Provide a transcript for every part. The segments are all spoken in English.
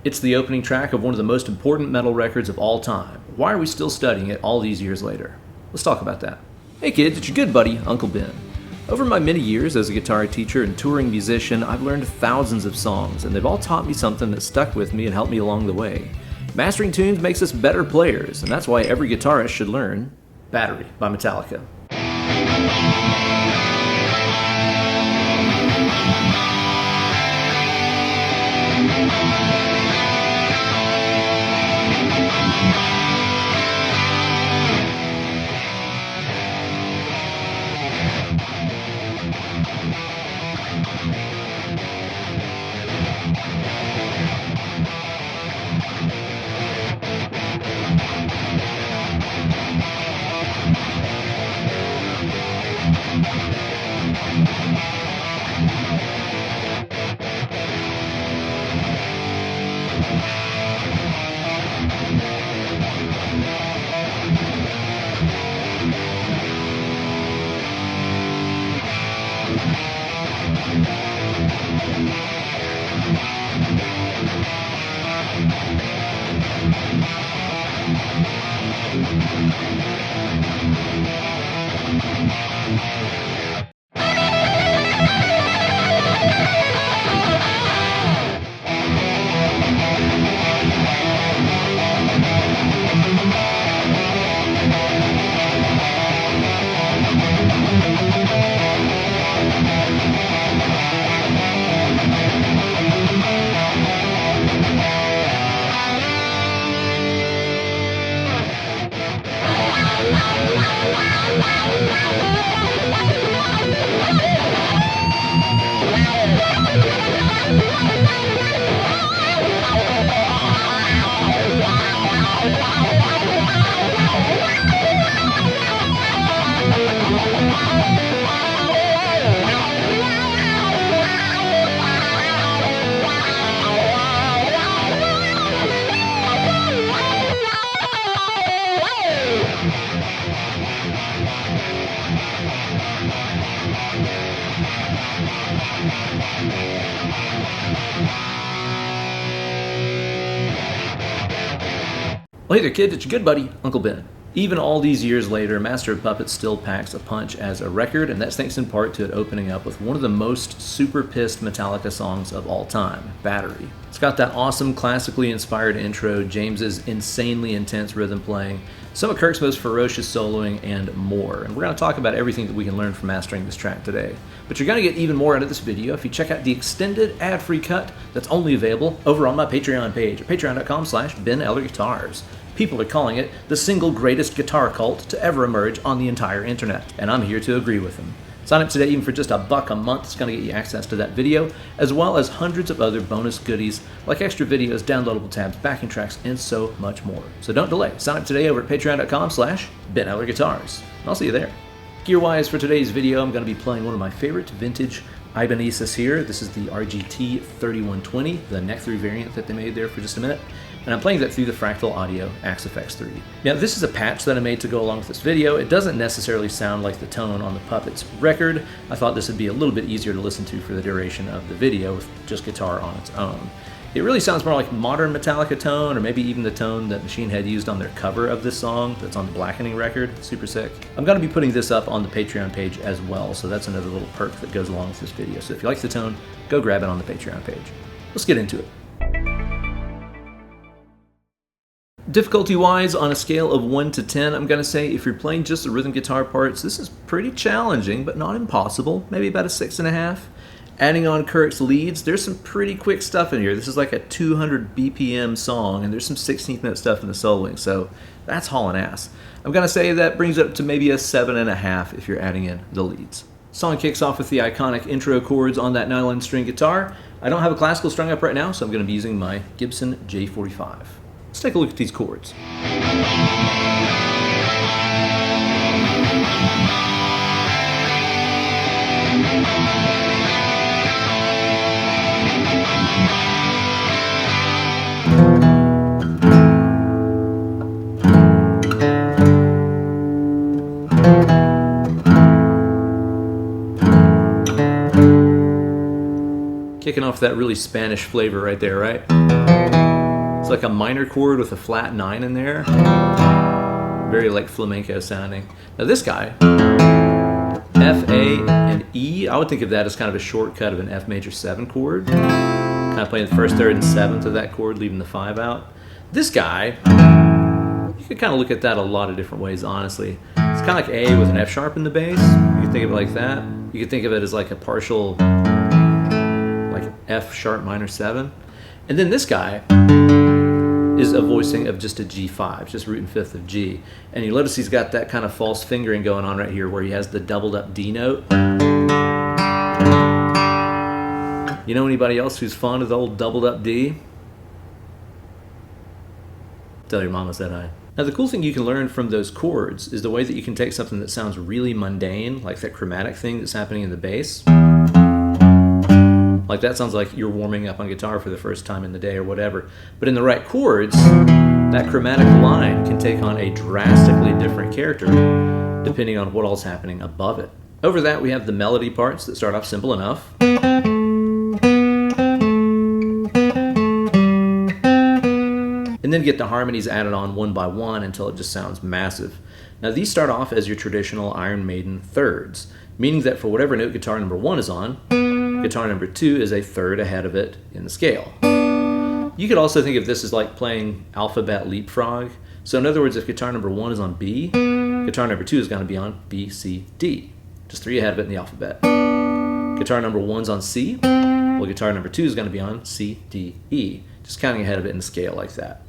It's the opening track of one of the most important metal records of all time. Why are we still studying it all these years later? Let's talk about that. Hey kids, it's your good buddy, Uncle Ben. Over my many years as a guitar teacher and touring musician, I've learned thousands of songs, and they've all taught me something that stuck with me and helped me along the way. Mastering tunes makes us better players, and that's why every guitarist should learn Battery by Metallica. Well, hey there kids, it's your good buddy, Uncle Ben. Even all these years later, Master of Puppets still packs a punch as a record, and that's thanks in part to it opening up with one of the most super pissed Metallica songs of all time, Battery. It's got that awesome classically inspired intro, James's insanely intense rhythm playing, some of Kirk's most ferocious soloing, and more. And we're going to talk about everything that we can learn from mastering this track today. But you're going to get even more out of this video if you check out the extended ad-free cut that's only available over on my Patreon page at patreon.com/Ben Eller Guitars. People are calling it the single greatest guitar cult to ever emerge on the entire internet, and I'm here to agree with them. Sign up today even for just $1 a month. It's going to get you access to that video, as well as hundreds of other bonus goodies like extra videos, downloadable tabs, backing tracks, and so much more. So don't delay. Sign up today over at patreon.com/Ben Eller Guitars. I'll see you there. Gear-wise for today's video, I'm going to be playing one of my favorite vintage Ibanez here. This is the RGT3120, the neck-through variant that they made there for just a minute. And I'm playing that through the Fractal Audio Axe FX 3. Now this is a patch that I made to go along with this video. It doesn't necessarily sound like the tone on the Puppets record. I thought this would be a little bit easier to listen to for the duration of the video with just guitar on its own. It really sounds more like modern Metallica tone, or maybe even the tone that Machine Head used on their cover of this song that's on the Blackening record. Super sick. I'm going to be putting this up on the Patreon page as well, so that's another little perk that goes along with this video. So if you like the tone, go grab it on the Patreon page. Let's get into it. Difficulty-wise, on a scale of 1 to 10, I'm going to say if you're playing just the rhythm guitar parts, this is pretty challenging, but not impossible. Maybe about a 6.5. Adding on Kirk's leads, there's some pretty quick stuff in here. This is like a 200 BPM song, and there's some 16th note stuff in the soloing, so that's hauling ass. I'm going to say that brings it up to maybe a 7.5 if you're adding in the leads. Song kicks off with the iconic intro chords on that nylon string guitar. I don't have a classical strung up right now, so I'm going to be using my Gibson J45. Let's take a look at these chords. Kicking off that really Spanish flavor right there, right? It's like a minor chord with a flat 9 in there. Very like flamenco sounding. Now this guy, F, A, and E, I would think of that as kind of a shortcut of an F major 7 chord. Kind of playing the first, third, and seventh of that chord, leaving the 5 out. This guy, you could kind of look at that a lot of different ways, honestly. It's kind of like A with an F sharp in the bass. You could think of it like that. You could think of it as like a partial, like F sharp minor 7. And then this guy is a voicing of just a G5, just root and fifth of G. And you notice he's got that kind of false fingering going on right here where he has the doubled up D note. You know anybody else who's fond of the old doubled up D? Tell your mama said hi. Now the cool thing you can learn from those chords is the way that you can take something that sounds really mundane, like that chromatic thing that's happening in the bass. Like that sounds like you're warming up on guitar for the first time in the day or whatever. But in the right chords, that chromatic line can take on a drastically different character depending on what all's happening above it. Over that we have the melody parts that start off simple enough. And then get the harmonies added on one by one until it just sounds massive. Now these start off as your traditional Iron Maiden thirds, meaning that for whatever note guitar number 1 is on, guitar number 2 is a third ahead of it in the scale. You could also think of this as like playing alphabet leapfrog. So in other words, if guitar number 1 is on B, guitar number 2 is going to be on B, C, D. Just 3 ahead of it in the alphabet. Guitar number 1's on C, well guitar number 2 is going to be on C, D, E. Just counting ahead of it in the scale like that.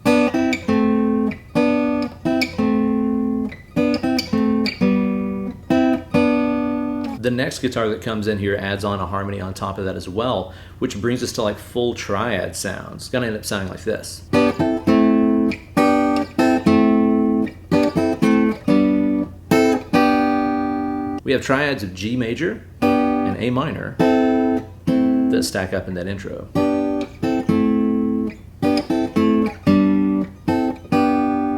The next guitar that comes in here adds on a harmony on top of that as well, which brings us to like full triad sounds. It's gonna end up sounding like this. We have triads of G major and A minor that stack up in that intro.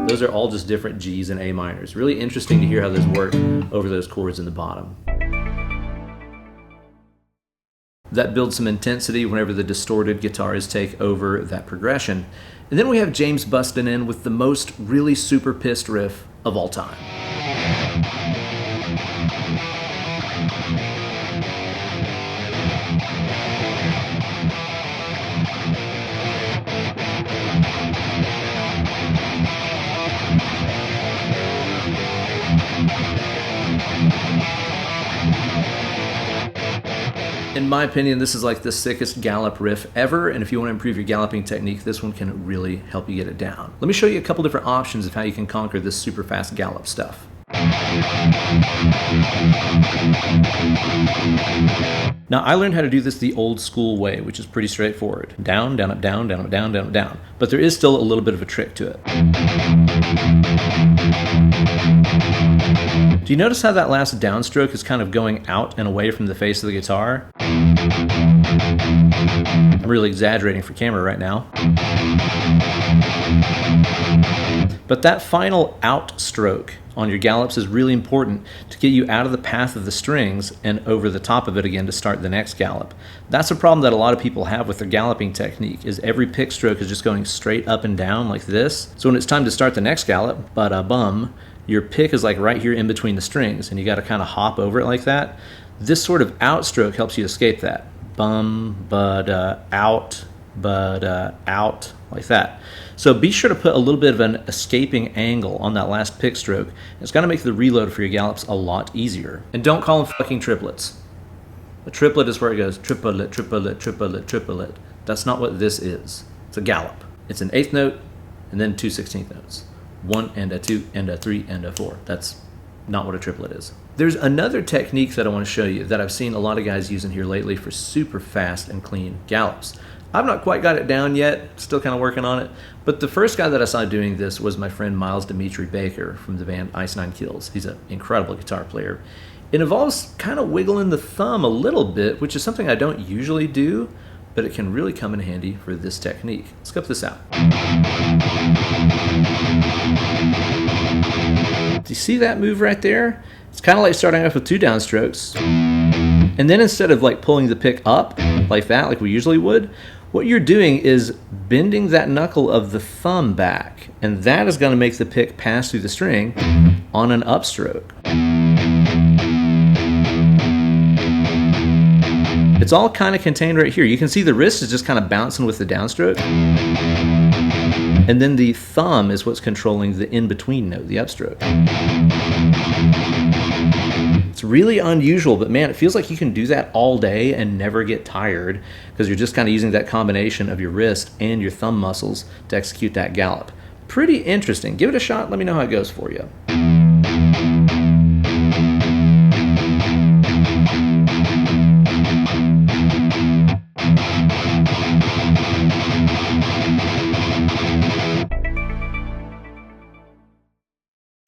Those are all just different G's and A minors. Really interesting to hear how those work over those chords in the bottom. That builds some intensity whenever the distorted guitars take over that progression. And then we have James busting in with the most really super pissed riff of all time. In my opinion, this is like the sickest gallop riff ever, and if you want to improve your galloping technique, this one can really help you get it down. Let me show you a couple different options of how you can conquer this super fast gallop stuff. Now, I learned how to do this the old school way, which is pretty straightsforward. Down, down, up, down, down, up, down, down, up, down. But there is still a little bit of a trick to it. Do you notice how that last downstroke is kind of going out and away from the face of the guitar? I'm really exaggerating for camera right now. But that final out stroke on your gallops is really important to get you out of the path of the strings and over the top of it again to start the next gallop. That's a problem that a lot of people have with their galloping technique, is every pick stroke is just going straight up and down like this. So when it's time to start the next gallop, ba-da-bum, your pick is like right here in between the strings and you got to kind of hop over it like that. This sort of out stroke helps you escape that. Bum, ba-da, out, out, like that. So be sure to put a little bit of an escaping angle on that last pick stroke. It's going to make the reload for your gallops a lot easier. And don't call them fucking triplets. A triplet is where it goes triplet, triplet, triplet, triplet. That's not what this is. It's a gallop. It's an 8th note and then 2 16th notes. 1 and a 2 and a 3 and a 4. That's not what a triplet is. There's another technique that I want to show you that I've seen a lot of guys using here lately for super fast and clean gallops. I've not quite got it down yet, still kind of working on it, but the first guy that I saw doing this was my friend Miles Dimitri Baker from the band Ice Nine Kills. He's an incredible guitar player. It involves kind of wiggling the thumb a little bit, which is something I don't usually do, but it can really come in handy for this technique. Let's scope this out. Do you see that move right there? It's kind of like starting off with 2 downstrokes, and then instead of like pulling the pick up like that, like we usually would, What you're doing is bending that knuckle of the thumb back, and that is going to make the pick pass through the string on an upstroke. It's all kind of contained right here. You can see the wrist is just kind of bouncing with the downstroke. And then the thumb is what's controlling the in-between note, the upstroke. It's really unusual, but man, it feels like you can do that all day and never get tired because you're just kind of using that combination of your wrist and your thumb muscles to execute that gallop. Pretty interesting. Give it a shot. Let me know how it goes for you.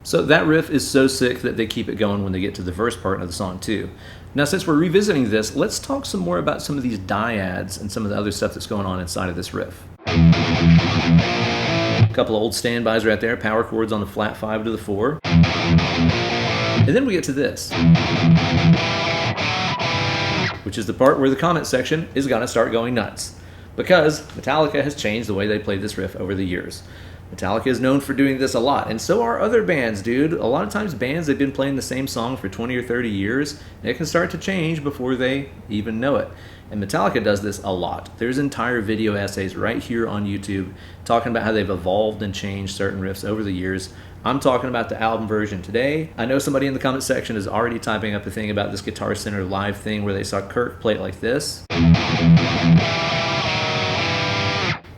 So that riff is so sick that they keep it going when they get to the verse part of the song too. Now since we're revisiting this, let's talk some more about some of these dyads and some of the other stuff that's going on inside of this riff. A couple of old standbys right there, power chords on the flat 5 to the 4. And then we get to this, which is the part where the comment section is gonna start going nuts, because Metallica has changed the way they play this riff over the years. Metallica is known for doing this a lot, and so are other bands, dude. A lot of times bands, they've been playing the same song for 20 or 30 years, and it can start to change before they even know it. And Metallica does this a lot. There's entire video essays right here on YouTube talking about how they've evolved and changed certain riffs over the years. I'm talking about the album version today. I know somebody in the comment section is already typing up a thing about this Guitar Center live thing where they saw Kirk play it like this.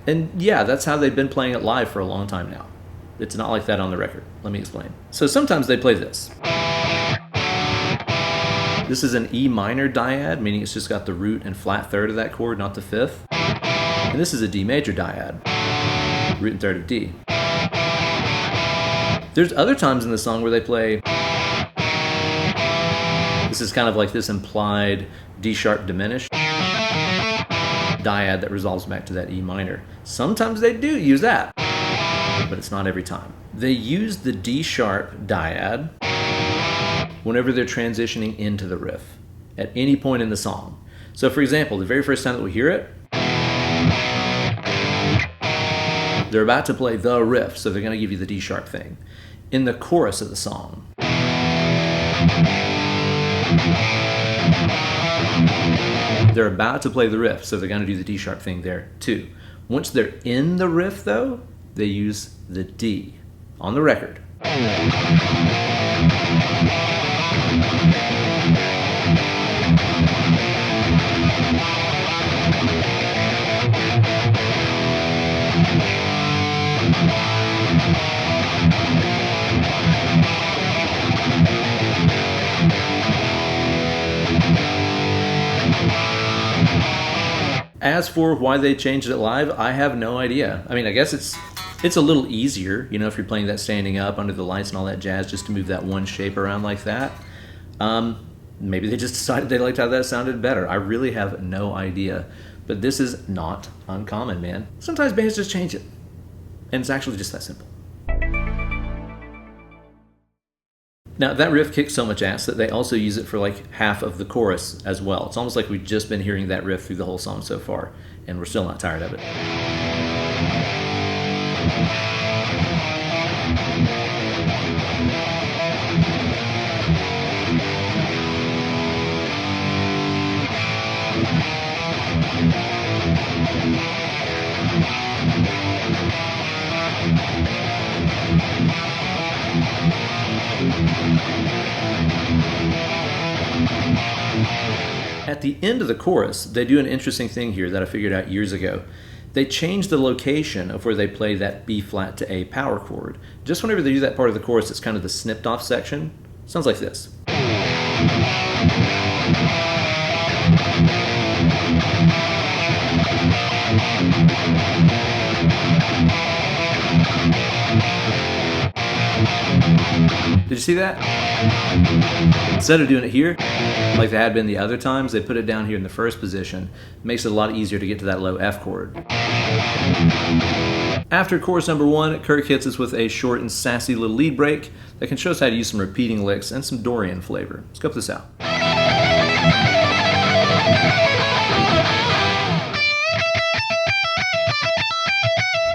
And yeah, that's how they've been playing it live for a long time now. It's not like that on the record. Let me explain. So sometimes they play this. This is an E minor dyad, meaning it's just got the root and flat third of that chord, not the fifth. And this is a D major dyad, root and third of D. There's other times in the song where they play, this is kind of like this implied D sharp diminished dyad that resolves back to that E minor. Sometimes they do use that, but it's not every time. They use the D sharp dyad whenever they're transitioning into the riff at any point in the song. So for example, the very first time that we hear it, they're about to play the riff, so they're going to give you the D sharp thing. In the chorus of the song, they're about to play the riff, so they're going to do the D sharp thing there too. Once they're in the riff though, they use the D on the record. As for why they changed it live, I have no idea. I mean, I guess it's a little easier, you know, if you're playing that standing up under the lights and all that jazz, just to move that one shape around like that. Maybe they just decided they liked how that sounded better. I really have no idea. But this is not uncommon, man. Sometimes bands just change it. And it's actually just that simple. Now, that riff kicks so much ass that they also use it for like half of the chorus as well. It's almost like we've just been hearing that riff through the whole song so far, and we're still not tired of it. At the end of the chorus, they do an interesting thing here that I figured out years ago. They change the location of where they play that B flat to A power chord. Just whenever they do that part of the chorus, it's kind of the snipped off section. Sounds like this. Did you see that? Instead of doing it here, like they had been the other times, they put it down here in the first position. It makes it a lot easier to get to that low F chord. After chorus number 1, Kirk hits us with a short and sassy little lead break that can show us how to use some repeating licks and some Dorian flavor. Let's scope this out.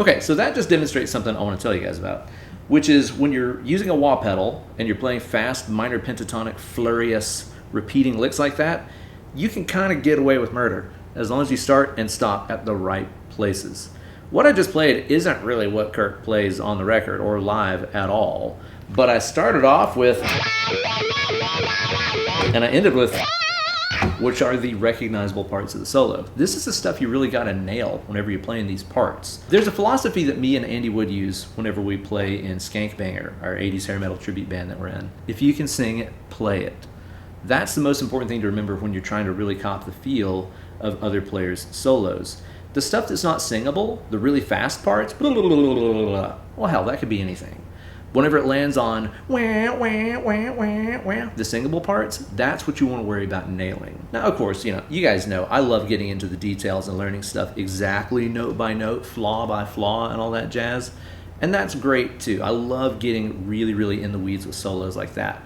Okay, so that just demonstrates something I want to tell you guys about, which is when you're using a wah pedal and you're playing fast, minor pentatonic, flurious, repeating licks like that, you can kind of get away with murder as long as you start and stop at the right places. What I just played isn't really what Kirk plays on the record or live at all, but I started off with and I ended with, which are the recognizable parts of the solo. This is the stuff you really gotta nail whenever you're playing these parts. There's a philosophy that me and Andy Wood use whenever we play in Skank Banger, our 80s hair metal tribute band that we're in. If you can sing it, play it. That's the most important thing to remember when you're trying to really cop the feel of other players' solos. The stuff that's not singable, the really fast parts, well hell, that could be anything. Whenever it lands on the singable parts, that's what you want to worry about nailing. Now, of course, you guys know I love getting into the details and learning stuff exactly note by note, flaw by flaw, and all that jazz. And that's great too. I love getting really, really in the weeds with solos like that.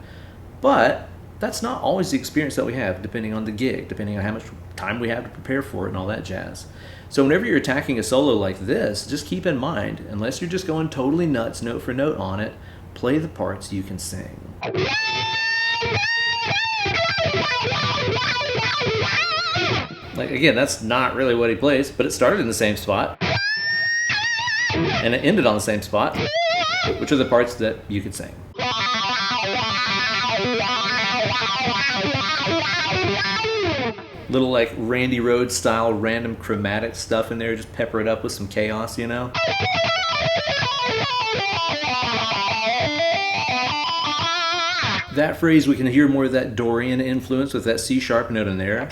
But that's not always the experience that we have, depending on the gig, depending on how much time we have to prepare for it and all that jazz. So whenever you're attacking a solo like this, just keep in mind, unless you're just going totally nuts note for note on it, play the parts you can sing. Like, again, that's not really what he plays, but it started in the same spot, and it ended on the same spot, which are the parts that you could sing. Little like Randy Rhoads style random chromatic stuff in there, just pepper it up with some chaos, That phrase, we can hear more of that Dorian influence with that C sharp note in there.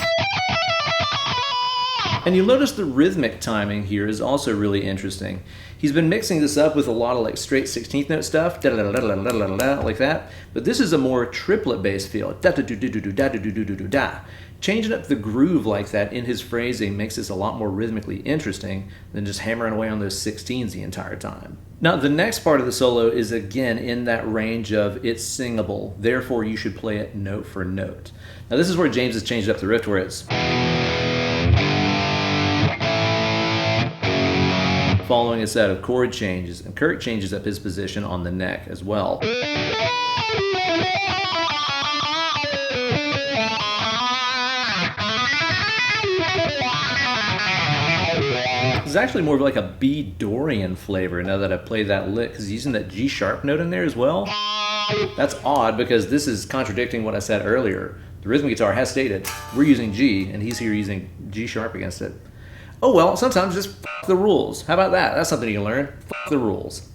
And you'll notice the rhythmic timing here is also really interesting. He's been mixing this up with a lot of like straight 16th note stuff, like that, but this is a more triplet bass feel, Changing up the groove like that in his phrasing makes this a lot more rhythmically interesting than just hammering away on those 16s the entire time. Now, the next part of the solo is again in that range of it's singable, therefore you should play it note for note. Now, this is where James has changed up the riff, where it's following a set of chord changes, and Kirk changes up his position on the neck as well. It's actually more of like a B Dorian flavor now that I've played that lick, because he's using that G sharp note in there as well. That's odd because this is contradicting what I said earlier. The rhythm guitar has stated we're using G, and he's here using G sharp against it. Oh well, sometimes just f the rules. How about that? That's something you can learn. F the rules.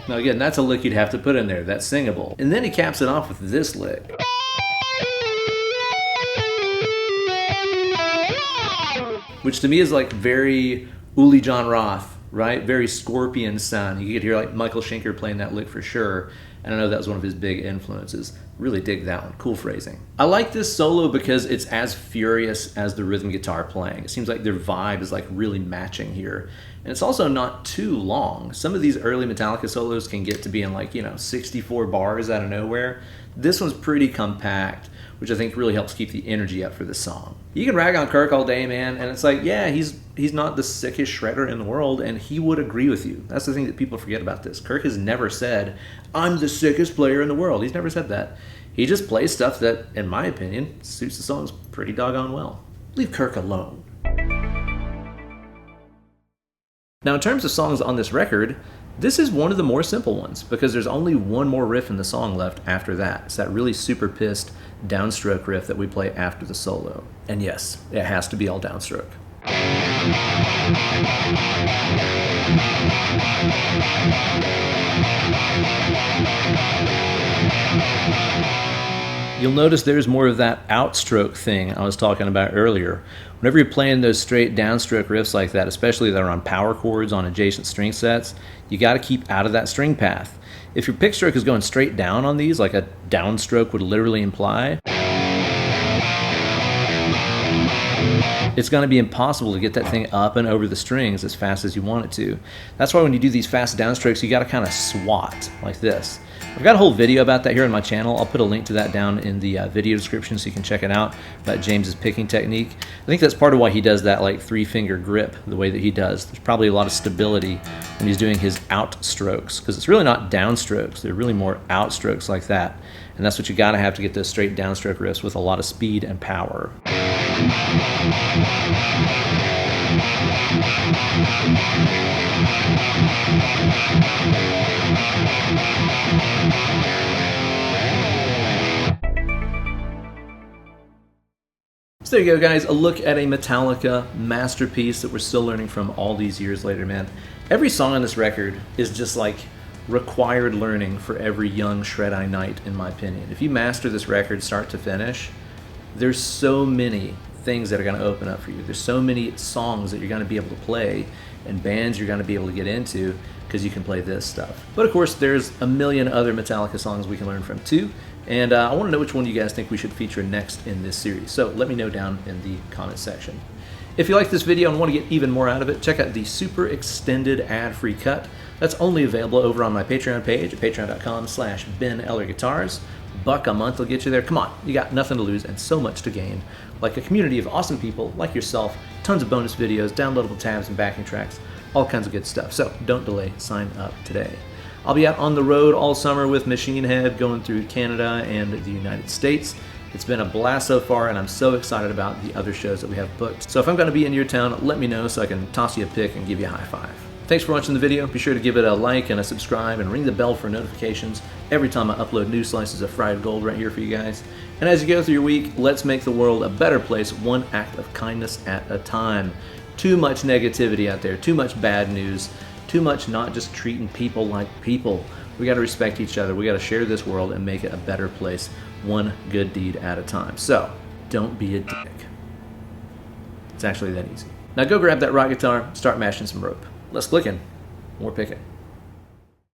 Now again, that's a lick you'd have to put in there. That's singable. And then he caps it off with this lick. Which to me is like very Uli John Roth, right? Very Scorpion sound. You could hear like Michael Schenker playing that lick for sure. And I know that was one of his big influences. Really dig that one. Cool phrasing. I like this solo because it's as furious as the rhythm guitar playing. It seems like their vibe is like really matching here. And it's also not too long. Some of these early Metallica solos can get to be in like, 64 bars out of nowhere. This one's pretty compact, which I think really helps keep the energy up for the song. You can rag on Kirk all day, man, and it's like, yeah, he's not the sickest shredder in the world, and he would agree with you. That's the thing that people forget about this. Kirk has never said, I'm the sickest player in the world. He's never said that. He just plays stuff that, in my opinion, suits the songs pretty doggone well. Leave Kirk alone. Now, in terms of songs on this record, this is one of the more simple ones because there's only one more riff in the song left after that. It's that really super pissed downstroke riff that we play after the solo. And yes, it has to be all downstroke. You'll notice there's more of that outstroke thing I was talking about earlier. Whenever you're playing those straight downstroke riffs like that, especially that are on power chords on adjacent string sets, you got to keep out of that string path. If your pick stroke is going straight down on these, like a downstroke would literally imply, it's going to be impossible to get that thing up and over the strings as fast as you want it to. That's why when you do these fast downstrokes, you got to kind of swat like this. I've got a whole video about that here on my channel. I'll put a link to that down in the video description so you can check it out, about James's picking technique. I think that's part of why he does that like 3-finger grip the way that he does. There's probably a lot of stability when he's doing his out strokes, because it's really not down strokes. They're really more out strokes like that. And that's what you gotta have to get those straight downstroke riffs with a lot of speed and power. So there you go, guys, a look at a Metallica masterpiece that we're still learning from all these years later, man. Every song on this record is just like required learning for every young Shred-Eye Knight, in my opinion. If you master this record start to finish, there's so many things that are going to open up for you. There's so many songs that you're going to be able to play and bands you're going to be able to get into because you can play this stuff. But of course, there's a million other Metallica songs we can learn from too. And I want to know which one you guys think we should feature next in this series. So let me know down in the comment section. If you like this video and want to get even more out of it, check out the super extended ad-free cut. That's only available over on my Patreon page at patreon.com/Ben Eller Guitars. $1 a month will get you there. Come on, you got nothing to lose and so much to gain. Like a community of awesome people like yourself, tons of bonus videos, downloadable tabs and backing tracks, all kinds of good stuff. So don't delay, sign up today. I'll be out on the road all summer with Machine Head, going through Canada and the United States. It's been a blast so far, and I'm so excited about the other shows that we have booked. So if I'm going to be in your town, let me know so I can toss you a pic and give you a high five. Thanks for watching the video. Be sure to give it a like and a subscribe and ring the bell for notifications every time I upload new slices of fried gold right here for you guys. And as you go through your week, let's make the world a better place, one act of kindness at a time. Too much negativity out there, too much bad news, too much not just treating people like people. We got to respect each other. We got to share this world and make it a better place, one good deed at a time. So don't be a dick. It's actually that easy. Now go grab that rock guitar, start mashing some rope. Less clicking, more picking.